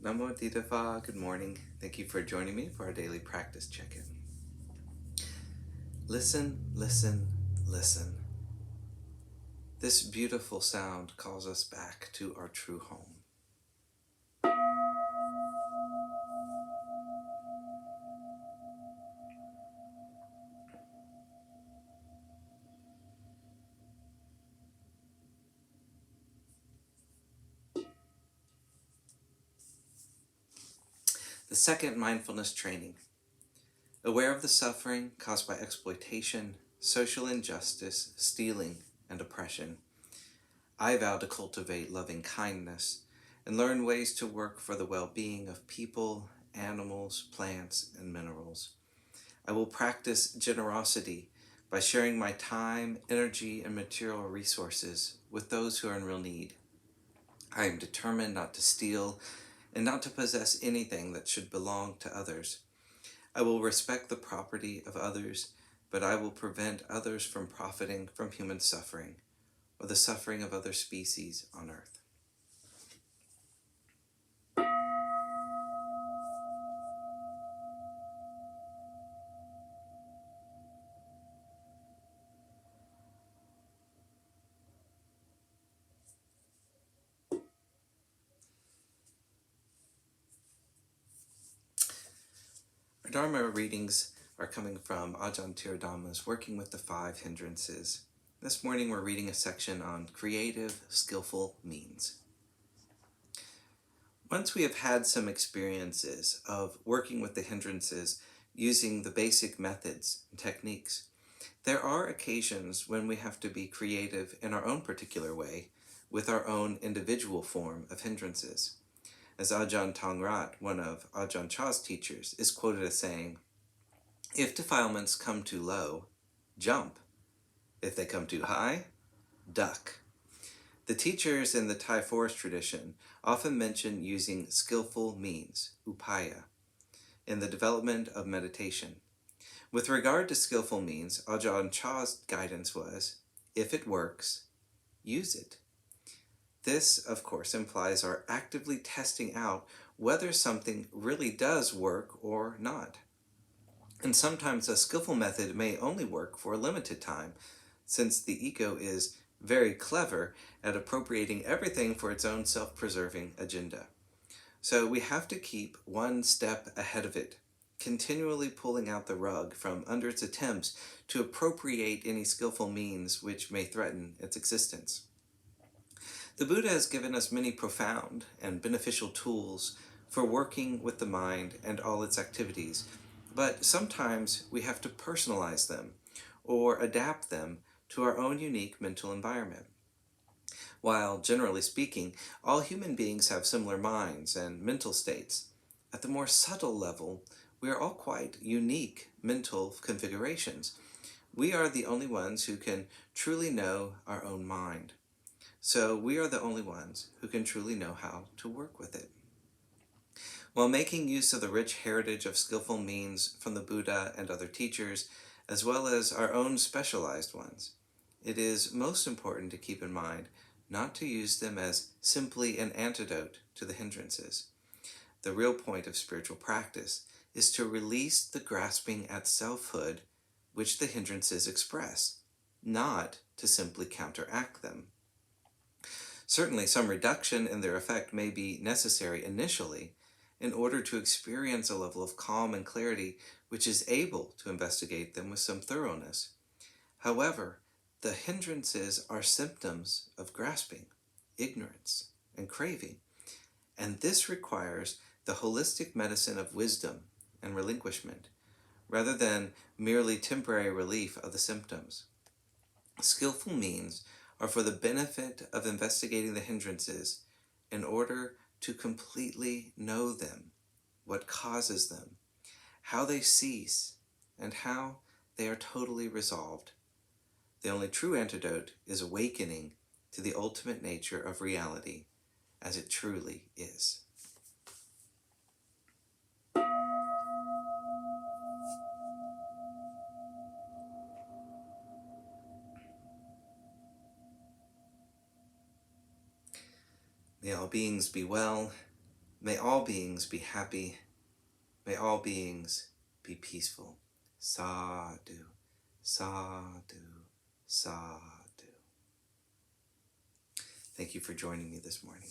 Namo Didafa, good morning. Thank you for joining me for our daily practice check-in. Listen, listen, listen. This beautiful sound calls us back to our true home. The second mindfulness training. Aware of the suffering caused by exploitation, social injustice, stealing, and oppression, I vow to cultivate loving kindness and learn ways to work for the well-being of people, animals, plants, and minerals. I will practice generosity by sharing my time, energy, and material resources with those who are in real need. I am determined not to steal and not to possess anything that should belong to others. I will respect the property of others, but I will prevent others from profiting from human suffering or the suffering of other species on earth. Our Dharma readings are coming from Ajahn Thiradhammo's Working with the Five Hindrances. This morning we're reading a section on creative, skillful means. Once we have had some experiences of working with the hindrances using the basic methods and techniques, there are occasions when we have to be creative in our own particular way with our own individual form of hindrances. As Ajahn Tongrat, one of Ajahn Chah's teachers, is quoted as saying, "If defilements come too low, jump. If they come too high, duck." The teachers in the Thai forest tradition often mention using skillful means, upaya, in the development of meditation. With regard to skillful means, Ajahn Chah's guidance was, if it works, use it. This, of course, implies our actively testing out whether something really does work or not. And sometimes a skillful method may only work for a limited time, since the ego is very clever at appropriating everything for its own self-preserving agenda. So we have to keep one step ahead of it, continually pulling out the rug from under its attempts to appropriate any skillful means which may threaten its existence. The Buddha has given us many profound and beneficial tools for working with the mind and all its activities, but sometimes we have to personalize them or adapt them to our own unique mental environment. While, generally speaking, all human beings have similar minds and mental states, at the more subtle level, we are all quite unique mental configurations. We are the only ones who can truly know our own mind. So we are the only ones who can truly know how to work with it. While making use of the rich heritage of skillful means from the Buddha and other teachers, as well as our own specialized ones, it is most important to keep in mind not to use them as simply an antidote to the hindrances. The real point of spiritual practice is to release the grasping at selfhood which the hindrances express, not to simply counteract them. Certainly, some reduction in their effect may be necessary initially in order to experience a level of calm and clarity which is able to investigate them with some thoroughness. However, the hindrances are symptoms of grasping, ignorance, and craving, and this requires the holistic medicine of wisdom and relinquishment, rather than merely temporary relief of the symptoms. Skillful means are for the benefit of investigating the hindrances in order to completely know them, what causes them, how they cease, and how they are totally resolved. The only true antidote is awakening to the ultimate nature of reality as it truly is. May all beings be well. May all beings be happy. May all beings be peaceful. Sadhu, sadhu, sadhu. Thank you for joining me this morning.